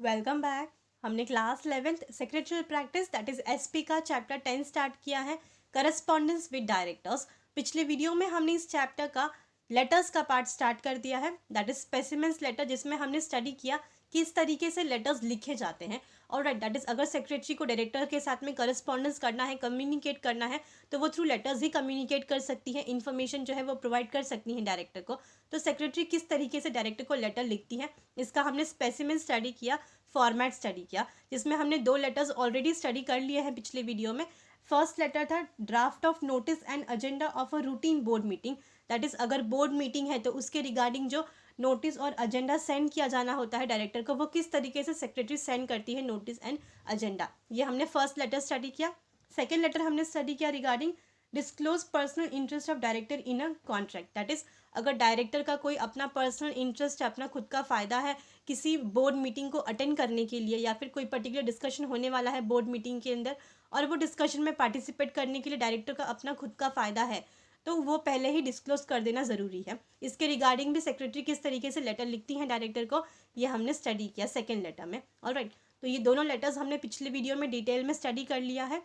Welcome back. हमने class 11th secretarial practice that is SP का chapter 10 start किया है, करस्पॉन्डेंस विद डायरेक्टर्स। पिछले वीडियो में हमने इस चैप्टर का लेटर्स का पार्ट स्टार्ट कर दिया है, दैट इज स्पेसिमेंस लेटर, जिसमें हमने स्टडी किया कि इस तरीके से लेटर्स लिखे जाते हैं। और राइट, दैट इज अगर सेक्रेटरी को डायरेक्टर के साथ में करस्पॉन्डेंस करना है, कम्युनिकेट करना है, तो वो थ्रू लेटर्स ही कम्युनिकेट कर सकती है, इन्फॉर्मेशन जो है वो प्रोवाइड कर सकती है डायरेक्टर को। तो सेक्रेटरी किस तरीके से डायरेक्टर को लेटर लिखती है, इसका हमने स्पेसिमेन स्टडी किया, फॉर्मेट स्टडी किया, जिसमें हमने 2 लेटर्स ऑलरेडी स्टडी कर लिए हैं पिछले वीडियो में। फर्स्ट लेटर था draft of notice and agenda of a routine board meeting, that is अगर बोर्ड मीटिंग है तो उसके रिगार्डिंग जो नोटिस और एजेंडा सेंड किया जाना होता है डायरेक्टर को, वो किस तरीके से सेक्रेटरी सेंड करती है नोटिस एंड एजेंडा। ये हमने फर्स्ट लेटर स्टडी किया। सेकेंड लेटर हमने स्टडी किया regarding disclose personal interest of director in a contract, that is अगर डायरेक्टर का कोई अपना पर्सनल इंटरेस्ट है, अपना खुद का फ़ायदा है किसी बोर्ड मीटिंग को अटेंड करने के लिए, या फिर कोई पर्टिकुलर डिस्कशन होने वाला है बोर्ड मीटिंग के अंदर और वो डिस्कशन में पार्टिसिपेट करने के लिए डायरेक्टर का अपना खुद का फ़ायदा है, तो वो पहले ही डिस्क्लोज कर देना ज़रूरी है। इसके रिगार्डिंग भी सेक्रेटरी किस तरीके से लेटर लिखती हैं डायरेक्टर को, ये हमने स्टडी किया सेकेंड लेटर में। ऑलराइट, तो ये दोनों लेटर्स हमने पिछले वीडियो में डिटेल में स्टडी कर लिया है।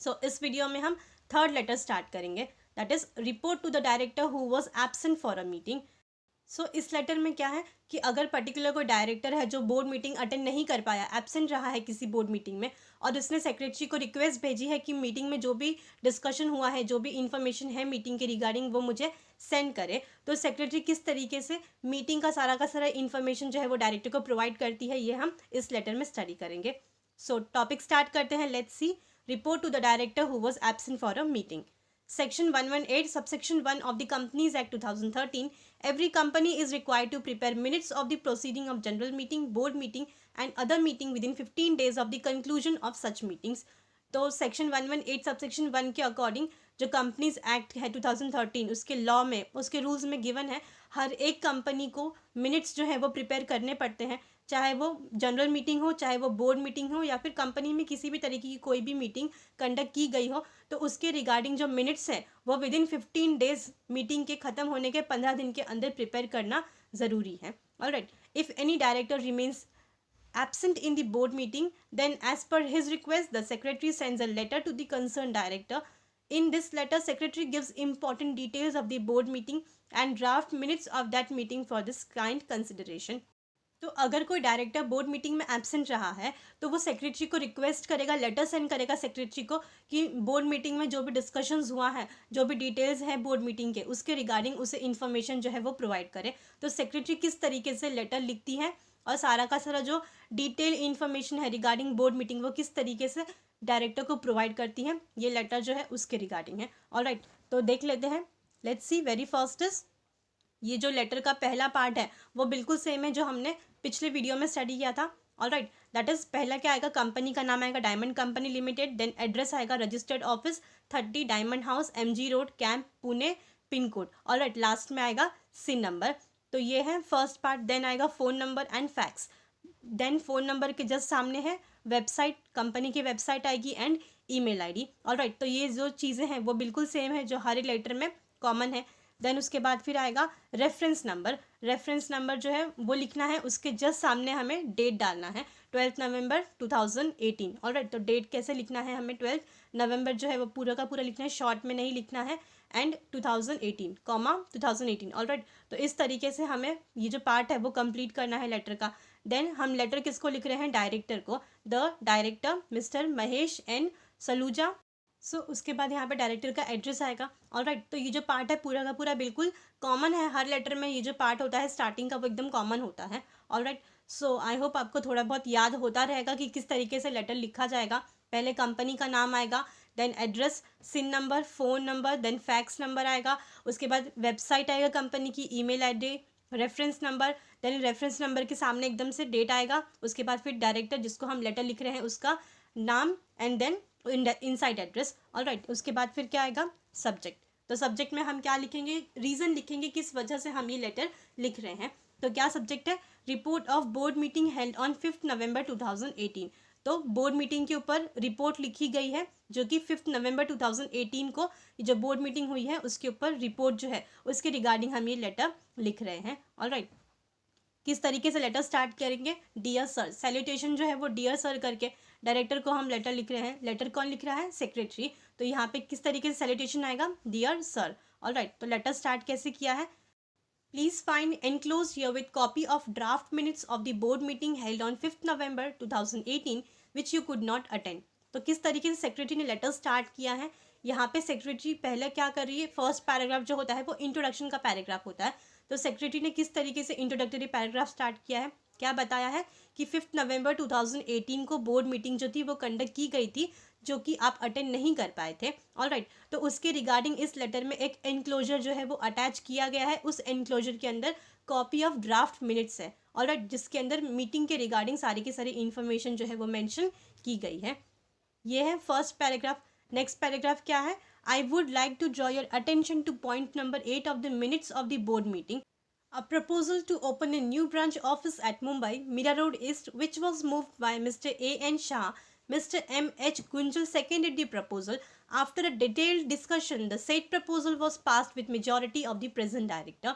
सो इस वीडियो में हम थर्ड लेटर स्टार्ट करेंगे, that is report to the director who was absent for a meeting. So इस लेटर में क्या है कि अगर पर्टिकुलर कोई डायरेक्टर है जो बोर्ड मीटिंग अटेंड नहीं कर पाया, एब्सेंट रहा है किसी बोर्ड मीटिंग में, और उसने सेक्रेटरी को रिक्वेस्ट भेजी है कि मीटिंग में जो भी डिस्कशन हुआ है, जो भी इंफॉर्मेशन है मीटिंग के रिगार्डिंग, वो मुझे सेंड करे, तो सेक्रेटरी किस तरीके से मीटिंग का सारा इंफॉर्मेशन जो है वो डायरेक्टर को प्रोवाइड करती है, ये हम इस लेटर में स्टडी करेंगे। सो टॉपिक स्टार्ट करते हैं। Let's see, report to the director who was absent for a meeting. Section 118, subsection 1 of the Companies Act 2013, every company is required to prepare minutes of the proceeding of general meeting, board meeting and other meeting within 15 days of the conclusion of such meetings. तो section 118 subsection 1 के according जो companies act है 2013, उसके law में, उसके rules में given है, हर एक कंपनी को मिनट्स जो है वो प्रिपेयर करने पड़ते हैं, चाहे वो जनरल मीटिंग हो, चाहे वो बोर्ड मीटिंग हो, या फिर कंपनी में किसी भी तरीके की कोई भी मीटिंग कंडक्ट की गई हो, तो उसके रिगार्डिंग जो मिनट्स हैं वो विद इन 15 डेज, मीटिंग के ख़त्म होने के 15 दिन के अंदर प्रिपेयर करना ज़रूरी है। Alright, if any director remains absent in the board meeting, then as per his request the secretary sends a letter to the concerned director. In this letter secretary gives important details of the board meeting and draft minutes of that meeting for this kind consideration. तो अगर कोई director board meeting में absent रहा है तो वो secretary को request करेगा, लेटर सेंड करेगा सेक्रेटरी को कि बोर्ड मीटिंग में जो भी डिस्कशंस हुआ है, जो भी डिटेल्स हैं बोर्ड मीटिंग के, उसके रिगार्डिंग उसे इन्फॉर्मेशन जो है वो प्रोवाइड करे। तो सेक्रेटरी किस तरीके से लेटर लिखती है और सारा का सारा जो डिटेल इन्फॉर्मेशन है रिगार्डिंग बोर्ड मीटिंग वो किस तरीके से डायरेक्टर को प्रोवाइड करती है, ये लेटर जो है उसके रिगार्डिंग है। ऑलराइट, तो देख लेते हैं। Let's C, very first is, ये जो लेटर का पहला पार्ट है वो बिल्कुल सेम है जो हमने पिछले वीडियो में स्टडी किया था। ऑलराइट, दैट इज पहला क्या आएगा, कंपनी का नाम आएगा diamond company limited, then address आएगा registered office 30 diamond house MG road camp Pune pin code. Alright, last में आएगा सिन नंबर। तो ये है फर्स्ट पार्ट। देन आएगा phone number and fax, then phone number के जस्ट सामने है वेबसाइट, कंपनी की वेबसाइट आएगी एंड ईमेल आईडी। ऑलराइट, तो ये जो चीज़ें हैं वो बिल्कुल सेम है जो हर लेटर में कॉमन है। देन उसके बाद फिर आएगा रेफरेंस नंबर। रेफरेंस नंबर जो है वो लिखना है, उसके जस्ट सामने हमें डेट डालना है 12 नवंबर 2018। ऑलराइट, तो डेट कैसे लिखना है हमें, 12 नवंबर जो है वो पूरा का पूरा लिखना है, शॉर्ट में नहीं लिखना है, एंड 2018 कॉमा 2018। ऑलराइट, तो इस तरीके से हमें ये जो पार्ट है वो कंप्लीट करना है लेटर का। देन हम लेटर किसको लिख रहे हैं, डायरेक्टर को, the director mister Mahesh N Saluja. So उसके बाद यहाँ पे डायरेक्टर का एड्रेस आएगा। ऑलराइट, तो ये जो पार्ट है पूरा का पूरा बिल्कुल कॉमन है, हर लेटर में ये जो पार्ट होता है स्टार्टिंग का वो एकदम कॉमन होता है। ऑलराइट, सो आई होप आपको थोड़ा बहुत याद होता रहेगा कि किस तरीके से लेटर लिखा जाएगा। पहले कंपनी का नाम आएगा, then address, CIN number, phone number, then fax number आएगा, उसके बाद वेबसाइट आएगा कंपनी की, email ID, reference number, then reference number के सामने एकदम से डेट आएगा, उसके बाद फिर डायरेक्टर जिसको हम लेटर लिख रहे हैं उसका नाम, and then inside address. Alright, उसके बाद फिर क्या आएगा, सब्जेक्ट। तो सब्जेक्ट में हम क्या लिखेंगे, रीज़न लिखेंगे किस वजह से हम ये लेटर लिख रहे हैं। तो क्या सब्जेक्ट है, report of board meeting held on 5 नवंबर 2018। तो बोर्ड मीटिंग के ऊपर रिपोर्ट लिखी गई है जो कि 5 नवंबर 2018 को जो बोर्ड मीटिंग हुई है उसके ऊपर रिपोर्ट जो है उसके रिगार्डिंग हम ये लेटर लिख रहे हैं। ऑलराइट, किस तरीके से लेटर स्टार्ट करेंगे, डियर सर, सैल्यूटेशन जो है वो डियर सर करके डायरेक्टर को हम लेटर लिख रहे हैं। लेटर कौन लिख रहा है, सेक्रेटरी, तो यहाँ पे किस तरीके से सैल्यूटेशन आएगा, डियर सर। ऑलराइट, तो लेटर स्टार्ट कैसे किया है, please find enclosed here with copy of draft minutes of the board meeting held on 5th November 2018 which you could not attend। तो किस तरीके से सेक्रेटरी ने लेटर स्टार्ट किया है, यहाँ पे सेक्रेटरी पहले क्या कर रही है, फर्स्ट पैराग्राफ जो होता है वो इंट्रोडक्शन का पैराग्राफ होता है। तो सेक्रेटरी ने किस तरीके से इंट्रोडक्टरी पैराग्राफ स्टार्ट किया है, क्या बताया है कि 5 नवंबर 2018 को बोर्ड मीटिंग जो थी वो कंडक्ट की गई थी, जो कि आप अटेंड नहीं कर पाए थे। ऑलराइट, तो उसके रिगार्डिंग इस लेटर में एक एनक्लोजर जो है वो अटैच किया गया है। उस एनक्लोजर के अंदर कॉपी ऑफ ड्राफ्ट मिनट्स है। ऑलराइट, जिसके अंदर मीटिंग के रिगार्डिंग सारी की सारी इन्फॉर्मेशन जो है वो मेंशन की गई है। ये है फर्स्ट पैराग्राफ। नेक्स्ट पैराग्राफ क्या है, I would like to draw your attention to point number 8 of the minutes of the board meeting, a proposal to open a new branch office at Mumbai, Mira Road East, which was moved by Mr. A.N. Shah. Mr. M.H. Gunjal seconded the proposal. After a detailed discussion, the said proposal was passed with majority of the present director.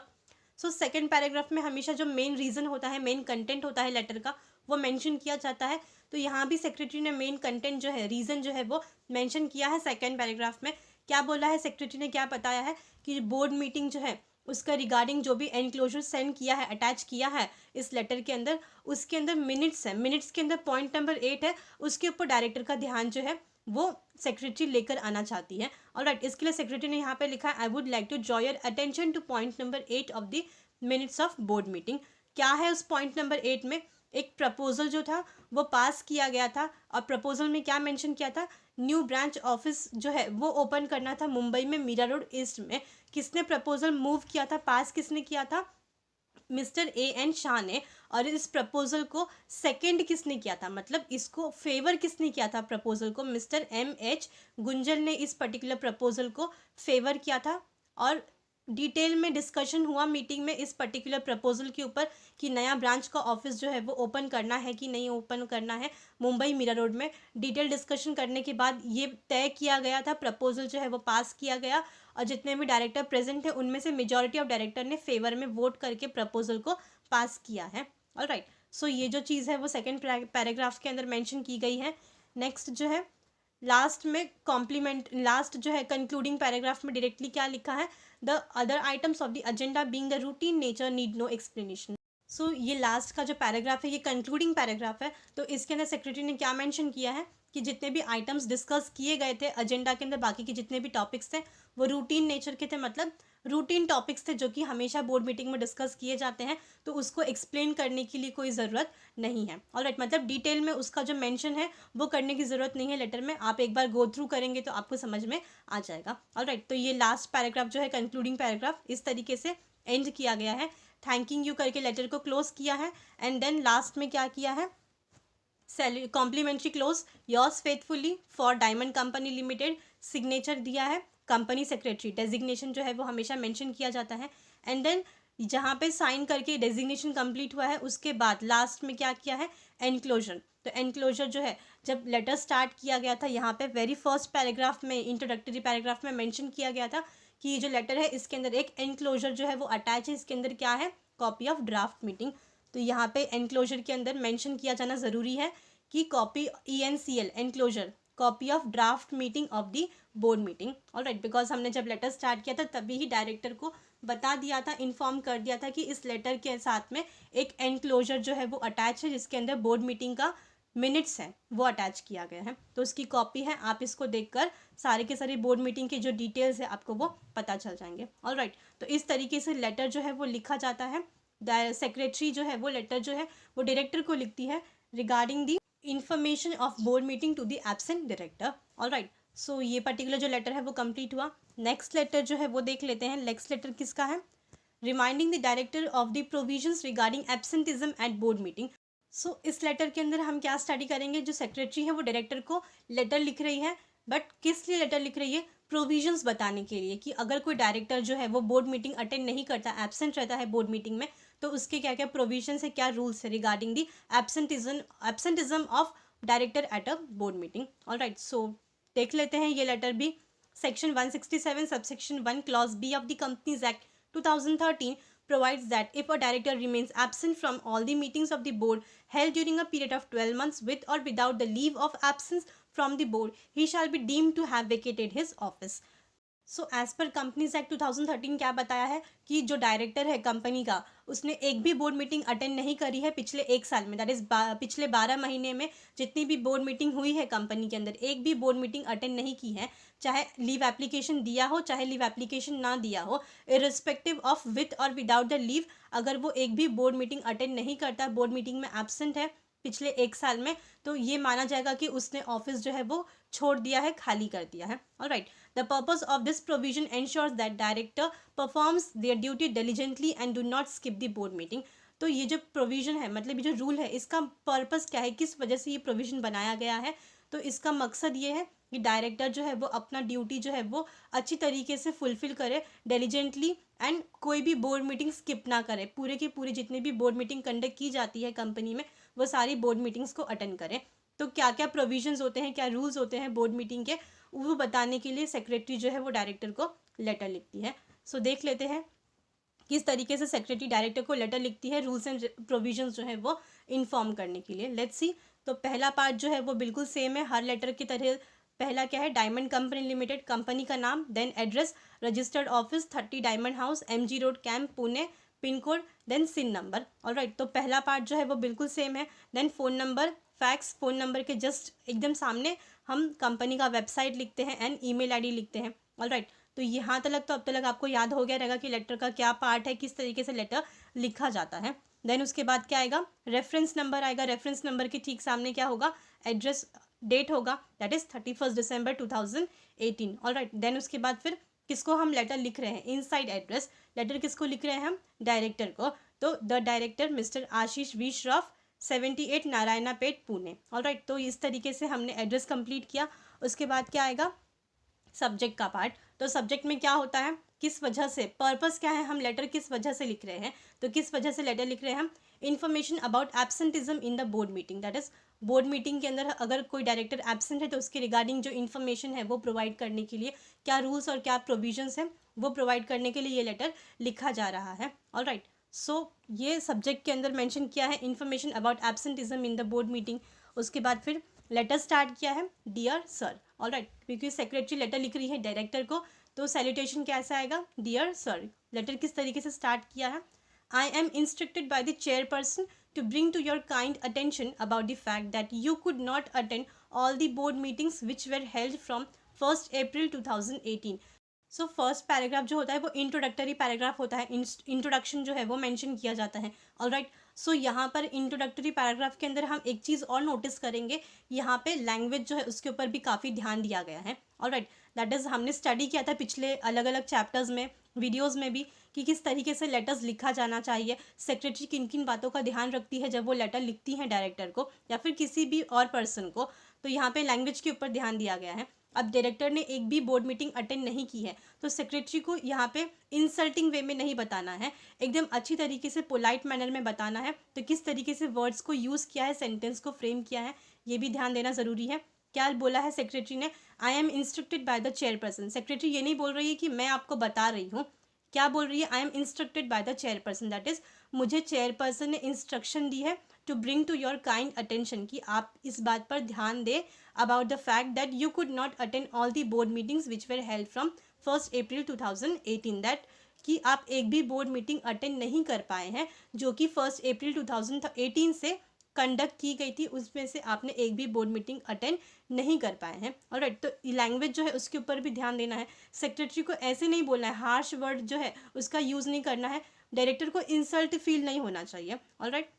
So second paragraph में हमेशा जो main reason होता है, main content होता है letter का, वो mention किया जाता है। तो यहाँ भी सेक्रेटरी ने मेन कंटेंट जो है, रीज़न जो है वो मेंशन किया है सेकेंड पैराग्राफ में। क्या बोला है सेक्रेटरी ने, क्या बताया है कि बोर्ड मीटिंग जो है उसका रिगार्डिंग जो भी एनक्लोजर सेंड किया है, अटैच किया है इस लेटर के अंदर, उसके अंदर मिनट्स है, मिनट्स के अंदर पॉइंट नंबर 8 है, उसके ऊपर डायरेक्टर का ध्यान जो है वो सेक्रेटरी लेकर आना चाहती है। ऑलराइट, इसके लिए सेक्रेटरी ने यहाँ पे लिखा है, I would like to draw your attention to point number 8 of the minutes of board meeting. क्या है उस पॉइंट नंबर 8 में, एक प्रपोजल जो था वो पास किया गया था, और प्रपोजल में क्या मेंशन किया था, न्यू ब्रांच ऑफिस जो है वो ओपन करना था मुंबई में, मीरा रोड ईस्ट में। किसने प्रपोजल मूव किया था, पास किसने किया था, मिस्टर A.N. शाह ने। और इस प्रपोजल को सेकंड किसने किया था, मतलब इसको फेवर किसने किया था प्रपोजल को, मिस्टर M.H. गुंजल ने इस पर्टिकुलर प्रपोजल को फेवर किया था। और डिटेल में डिस्कशन हुआ मीटिंग में इस पर्टिकुलर प्रपोजल के ऊपर कि नया ब्रांच का ऑफिस जो है वो ओपन करना है कि नहीं ओपन करना है मुंबई मीरा रोड में। डिटेल डिस्कशन करने के बाद ये तय किया गया था, प्रपोजल जो है वो पास किया गया, और जितने भी डायरेक्टर प्रेजेंट थे उनमें से मेजॉरिटी ऑफ डायरेक्टर ने फेवर में वोट करके प्रपोजल को पास किया है। ऑलराइट, सो ये जो चीज़ है वो सेकेंड पैराग्राफ के अंदर मैंशन की गई है। नेक्स्ट जो है लास्ट में कॉम्प्लीमेंट, लास्ट जो है कंक्लूडिंग पैराग्राफ में डायरेक्टली क्या लिखा है, the other items of the agenda being the routine nature need no explanation. So ये लास्ट का जो पैराग्राफ है ये कंक्लूडिंग पैराग्राफ है। तो इसके अंदर सेक्रेटरी ने क्या मेंशन किया है कि जितने भी आइटम्स डिस्कस किए गए थे एजेंडा के अंदर, बाकी के जितने भी टॉपिक्स थे वो रूटीन नेचर के थे, मतलब रूटीन टॉपिक्स थे जो कि हमेशा बोर्ड मीटिंग में डिस्कस किए जाते हैं, तो उसको एक्सप्लेन करने के लिए कोई ज़रूरत नहीं है। ऑलराइट, मतलब डिटेल में उसका जो मेंशन है वो करने की ज़रूरत नहीं है लेटर में, आप एक बार गो थ्रू करेंगे तो आपको समझ में आ जाएगा। ऑलराइट, तो ये लास्ट पैराग्राफ जो है कंक्लूडिंग पैराग्राफ इस तरीके से एंड किया गया है, थैंकिंग यू करके लेटर को क्लोज किया है। एंड देन लास्ट में क्या किया है, complimentary close yours faithfully for diamond company limited, signature दिया है कंपनी सेक्रेटरी, डेजिग्नेशन जो है वो हमेशा मेंशन किया जाता है। एंड देन जहाँ पे साइन करके डेजिग्नेशन कंप्लीट हुआ है उसके बाद लास्ट में क्या किया है, एनक्लोजर। तो एनक्लोजर जो है जब लेटर स्टार्ट किया गया था यहाँ पे वेरी फर्स्ट पैराग्राफ में, इंट्रोडक्टरी पैराग्राफ में मेंशन किया गया था कि ये जो लेटर है इसके अंदर एक एनक्लोजर जो है वो अटैच है, इसके अंदर क्या है, कॉपी ऑफ ड्राफ्ट मीटिंग। तो यहाँ पे एनक्लोजर के अंदर मेंशन किया जाना ज़रूरी है कि copy ENCL enclosure, copy of draft meeting of the board meeting. Alright, because हमने जब लेटर स्टार्ट किया था तभी ही डायरेक्टर को बता दिया था, इन्फॉर्म कर दिया था कि इस लेटर के साथ में एक एनक्लोजर जो है वो अटैच है, जिसके अंदर बोर्ड मीटिंग का मिनट्स है वो अटैच किया गया है। तो उसकी कॉपी है, आप इसको देखकर सारे के सारे बोर्ड मीटिंग के जो डिटेल्स है आपको वो पता चल जाएंगे। ऑलराइट, तो इस तरीके से लेटर जो है वो लिखा जाता है। सेक्रेटरी जो है वो लेटर जो है वो डायरेक्टर को लिखती है regarding the information of board meeting to the absent director. Alright, so ये पर्टिकुलर जो लेटर है वो कंप्लीट हुआ। नेक्स्ट लेटर जो है वो देख लेते हैं। नेक्स्ट लेटर किसका है, reminding the director of the provisions regarding absenteeism at board meeting. So इस लेटर के अंदर हम क्या स्टडी करेंगे, जो सेक्रेटरी है वो डायरेक्टर को लेटर लिख रही है, बट किस लिए लेटर लिख रही है, प्रोविजंस बताने के लिए कि अगर कोई डायरेक्टर जो है वो बोर्ड मीटिंग अटेंड नहीं करता, एब्सेंट रहता है बोर्ड मीटिंग में, तो उसके क्या क्या प्रोविजंस है, क्या रूल्स है regarding the absenteeism of director at a board meeting. Alright, so देख लेते हैं ये लेटर भी। Section 167 subsection 1 clause B of the companies act 2013 provides that if a director remains absent from all the meetings of the board held during a period of 12 months with or without the leave of absence from the board, he shall be deemed to have vacated his office. So as per Companies act 2013 क्या बताया है कि जो director है company का, उसने एक भी बोर्ड मीटिंग अटेंड नहीं करी है पिछले एक साल में, दैट इज पिछले 12 महीने में जितनी भी बोर्ड मीटिंग हुई है कंपनी के अंदर, एक भी बोर्ड मीटिंग अटेंड नहीं की है, चाहे लीव एप्लीकेशन दिया हो चाहे लीव एप्लीकेशन ना दिया हो, इरिस्पेक्टिव ऑफ विथ और विदाउट द लीव, अगर वो एक भी बोर्ड मीटिंग अटेंड नहीं करता, बोर्ड मीटिंग में एब्सेंट है पिछले एक साल में, तो ये माना जाएगा कि उसने ऑफिस जो है वो छोड़ दिया है, खाली कर दिया है. Alright, the purpose of this provision ensures that director performs there duty diligently and do not skip the board meeting. तो ये जो प्रोविजन है, मतलब ये जो रूल है, इसका पर्पस क्या है, किस वजह से ये प्रोविजन बनाया गया है, तो इसका मकसद ये है कि डायरेक्टर जो है वो अपना ड्यूटी जो है वो अच्छी तरीके से फुलफिल करे डिलीजेंटली, एंड कोई भी बोर्ड मीटिंग स्किप ना करे, पूरे की पूरी जितनी भी बोर्ड मीटिंग कंडक्ट की जाती है कंपनी में वो सारी बोर्ड मीटिंग्स को अटेंड करें. तो क्या क्या प्रोविजंस होते हैं, क्या रूल्स होते हैं बोर्ड मीटिंग के, वो बताने के लिए सेक्रेटरी जो है वो डायरेक्टर को लेटर लिखती है. सो देख लेते हैं किस तरीके से सेक्रेटरी डायरेक्टर को लेटर लिखती है रूल्स एंड प्रोविजंस जो है वो इन्फॉर्म करने के लिए. Let's see. तो पहला पार्ट जो है वो बिल्कुल सेम है हर लेटर की तरह. पहला क्या है, डायमंड कंपनी लिमिटेड, कंपनी का नाम, then address, registered office 30 diamond house, MG road, camp, Pune, pin code, then CIN number. Alright, तो पहला पार्ट जो है वो बिल्कुल सेम है. Then phone number, fax, phone number के जस्ट एकदम सामने हम कंपनी का वेबसाइट लिखते हैं एंड ईमेल आईडी लिखते हैं. ऑलराइट, तो यहाँ तक तो अब तक आपको याद हो गया रहेगा कि लेटर का क्या पार्ट है, किस तरीके से लेटर लिखा जाता है. देन उसके बाद क्या आएगा, रेफरेंस नंबर आएगा. रेफरेंस नंबर के ठीक सामने क्या होगा, एड्रेस, डेट होगा, that is 31 December 2018. Alright, then उसके बाद फिर किसको हम लेटर लिख रहे हैं, इनसाइड एड्रेस. लेटर किसको लिख रहे हैं हम, डायरेक्टर को. तो the director mister Ashish V Shroff, 78 Narayana Peth, Pune. Alright, तो इस तरीके से हमने एड्रेस कंप्लीट किया. उसके बाद क्या आएगा, सब्जेक्ट का पार्ट. तो सब्जेक्ट में क्या होता है, किस वजह से, पर्पस क्या है, हम लेटर किस वजह से लिख रहे हैं, तो किस वजह से लेटर लिख रहे हैं हम, information about absenteeism in the board meeting, that is board meeting के अंदर अगर कोई डायरेक्टर एब्सेंट है तो उसके रिगार्डिंग जो इन्फॉर्मेशन है वो प्रोवाइड करने के लिए क्या रूल्स और क्या प्रोविजंस हैं वो प्रोवाइड करने के लिए ये लेटर लिखा जा रहा है. ऑलराइट, सो ये सब्जेक्ट के अंदर मेंशन किया है information about absenteeism in the board meeting. उसके बाद फिर लेटर स्टार्ट किया है डियर सर. ऑलराइट, क्योंकि सेक्रेटरी लेटर लिख रही है डायरेक्टर को, तो सैल्यूटेशन कैसा आएगा, डियर सर. लेटर किस तरीके से स्टार्ट किया है, I am instructed by the chairperson to bring to your kind attention about the fact that you could not attend all the board meetings which were held from 1st April 2018. So first paragraph जो होता है वो introductory paragraph होता है, introduction जो है वो mention किया जाता है. ऑलराइट, सो यहाँ पर इंट्रोडक्टरी पैराग्राफ के अंदर हम एक चीज़ और नोटिस करेंगे, यहाँ पे लैंग्वेज जो है उसके ऊपर भी काफ़ी ध्यान दिया गया है. ऑलराइट, दैट इज़ हमने स्टडी किया था पिछले अलग अलग चैप्टर्स में, वीडियोज़ में भी, कि किस तरीके से लेटर्स लिखा जाना चाहिए, सेक्रेटरी किन किन बातों का ध्यान रखती है जब वो लेटर लिखती हैं डायरेक्टर को या फिर किसी भी और पर्सन को. तो यहाँ पे लैंग्वेज के ऊपर ध्यान दिया गया है. अब डायरेक्टर ने एक भी बोर्ड मीटिंग अटेंड नहीं की है तो सेक्रेटरी को यहाँ पे इंसल्टिंग वे में नहीं बताना है, एकदम अच्छी तरीके से पोलाइट मैनर में बताना है. तो किस तरीके से वर्ड्स को यूज़ किया है, सेंटेंस को फ्रेम किया है, ये भी ध्यान देना ज़रूरी है. क्या बोला है सेक्रेटरी ने, आई am instructed by the chairperson. Secretary ये नहीं बोल रही है कि मैं आपको बता रही हूँ, क्या बोल रही है, I am instructed by the chairperson, that is मुझे चेयरपर्सन ने इंस्ट्रक्शन दी है to bring to your kind attention, कि आप इस बात पर ध्यान दें about the fact that you could not attend all the board meetings which were held from 1st April 2018, that कि आप एक भी बोर्ड मीटिंग अटेंड नहीं कर पाए हैं जो कि 1st April 2018 से कंडक्ट की गई थी, उसमें से आपने एक भी बोर्ड मीटिंग अटेंड नहीं कर पाए हैं. ऑलराइट, तो लैंग्वेज जो है उसके ऊपर भी ध्यान देना है. सेक्रेटरी को ऐसे नहीं बोलना है, हार्श वर्ड जो है उसका यूज़ नहीं करना है, डायरेक्टर को इंसल्ट फील नहीं होना चाहिए. ऑलराइट,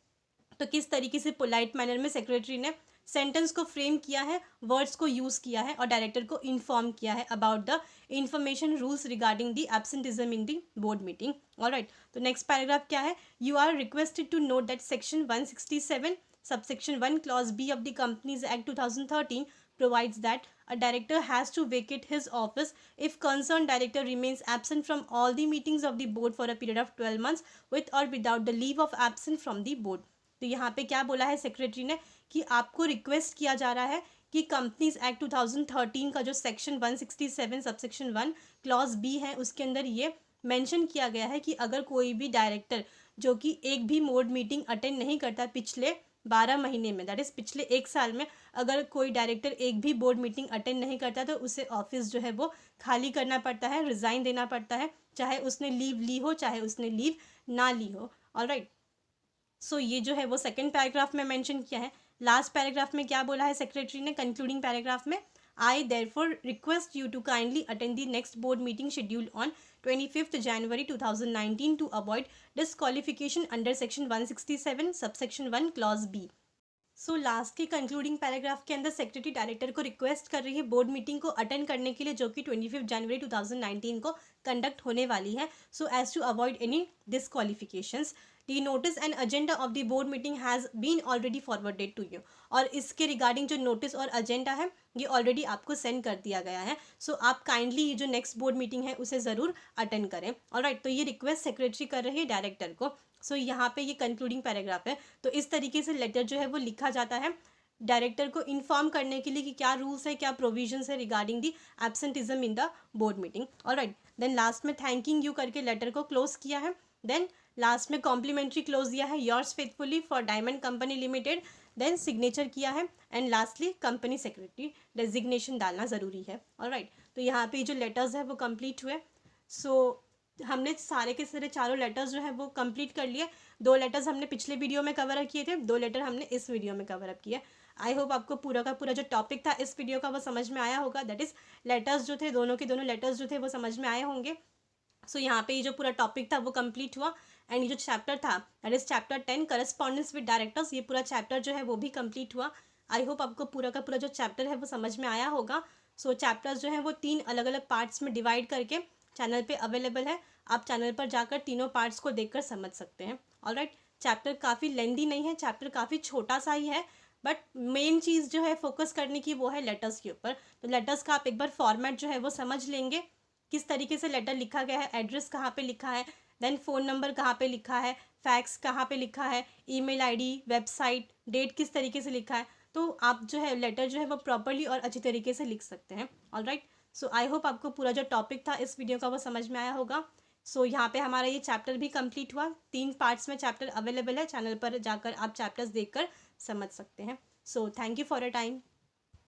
तो किस तरीके से पोलाइट मैनर में सेक्रेटरी ने सेंटेंस को फ्रेम किया है, वर्ड्स को यूज़ किया है और डायरेक्टर को इन्फॉर्म किया है about the information rules regarding the absenteeism in the board meeting. Alright, तो नेक्स्ट पैराग्राफ क्या है, you are requested to note that section 167 subsection 1 clause B of the Companies Act 2013 provides that a director has to vacate his office if concerned director remains absent from all the meetings of the board for a period of 12 months with or without the leave of absence from the board. तो यहाँ पे क्या बोला है secretary ने कि आपको request किया जा रहा है कि कंपनीज एक्ट 2013 का जो सेक्शन 167 सबसेक्शन 1 क्लॉज बी है उसके अंदर ये मेंशन किया गया है कि अगर कोई भी डायरेक्टर जो कि एक भी बोर्ड मीटिंग अटेंड नहीं करता पिछले 12 महीने में, दैट इज़ पिछले 1 साल में, अगर कोई डायरेक्टर एक भी बोर्ड मीटिंग अटेंड नहीं करता तो उसे ऑफिस जो है वो खाली करना पड़ता है, रिज़ाइन देना पड़ता है, चाहे उसने लीव ली हो चाहे उसने लीव ना ली हो। ऑलराइट, सो ये जो है वो सेकंड पैराग्राफ में मेंशन किया है। लास्ट पैराग्राफ में क्या बोला है सेक्रेटरी ने कंक्लूडिंग पैराग्राफ में, I therefore request you to kindly attend the next board meeting scheduled on 25th January 2019 to avoid disqualification under section 167 subsection 1 clause B। So last के concluding paragraph के अंदर secretary director को request कर रही है board meeting को attend करने के लिए जो कि 25 जनवरी 2019 को कंडक्ट होने वाली है, so as to avoid any disqualifications the notice and agenda of the board meeting has been already forwarded to you. और इसके रिगार्डिंग जो नोटिस और एजेंडा है ये ऑलरेडी आपको सेंड कर दिया गया है, सो आप काइंडली ये जो नेक्स्ट बोर्ड मीटिंग है उसे ज़रूर अटेंड करें। ऑलराइट, तो ये रिक्वेस्ट सेक्रेटरी कर रही है डायरेक्टर को। सो यहाँ पे ये कंक्लूडिंग पैराग्राफ है। तो इस तरीके से लेटर जो है वो लिखा जाता है डायरेक्टर को इन्फॉर्म करने के लिए कि क्या रूल्स है, क्या प्रोविजंस है regarding the absenteeism in the board meeting. Alright, then last में थैंकिंग यू करके लेटर को क्लोज किया है। देन लास्ट में कॉम्प्लीमेंट्री क्लोज दिया है, yours faithfully for diamond company limited. Then signature किया है and lastly company secretary designation डालना ज़रूरी है। ऑलराइट, तो यहाँ पे जो लेटर्स है वो कंप्लीट हुए। सो हमने सारे के सारे चारों लेटर्स जो है वो कंप्लीट कर लिए। 2 लेटर्स हमने पिछले वीडियो में कवर अप किए थे, 2 लेटर हमने इस वीडियो में कवर अप किया। आई होप आपको पूरा का पूरा जो टॉपिक था इस वीडियो का वो समझ में आया होगा। दैट इज़ लेटर्स जो थे, दोनों के दोनों लेटर्स जो थे वो समझ में आए होंगे। सो यहाँ पे ये जो पूरा टॉपिक था वो कंप्लीट हुआ एंड ये जो चैप्टर था that is chapter 10 correspondence with directors, ये पूरा चैप्टर जो है वो भी कंप्लीट हुआ। आई होप आपको पूरा का पूरा जो चैप्टर है वो समझ में आया होगा। सो चैप्टर्स जो है वो 3 अलग अलग पार्ट्स में डिवाइड करके चैनल पे अवेलेबल है, आप चैनल पर जाकर तीनों पार्ट्स को देखकर समझ सकते हैं। ऑलराइट, चैप्टर काफ़ी लेंदी नहीं है, चैप्टर काफ़ी छोटा सा ही है, बट मेन चीज़ जो है फोकस करने की वो है लेटर्स के ऊपर। तो लेटर्स का आप एक बार फॉर्मेट जो है वो समझ लेंगे, किस तरीके से लेटर लिखा गया है, एड्रेस कहाँ पे लिखा है, देन फ़ोन नंबर कहाँ पे लिखा है, फैक्स कहाँ पे लिखा है, ईमेल आईडी, वेबसाइट, डेट किस तरीके से लिखा है, तो आप जो है लेटर जो है वो प्रॉपरली और अच्छी तरीके से लिख सकते हैं। ऑलराइट, सो आई होप आपको पूरा जो टॉपिक था इस वीडियो का वो समझ में आया होगा। सो यहाँ पे हमारा ये चैप्टर भी कंप्लीट हुआ। 3 पार्ट्स में चैप्टर अवेलेबल है, चैनल पर जाकर आप चैप्टर्स देखकर समझ सकते हैं। So thank you for your time.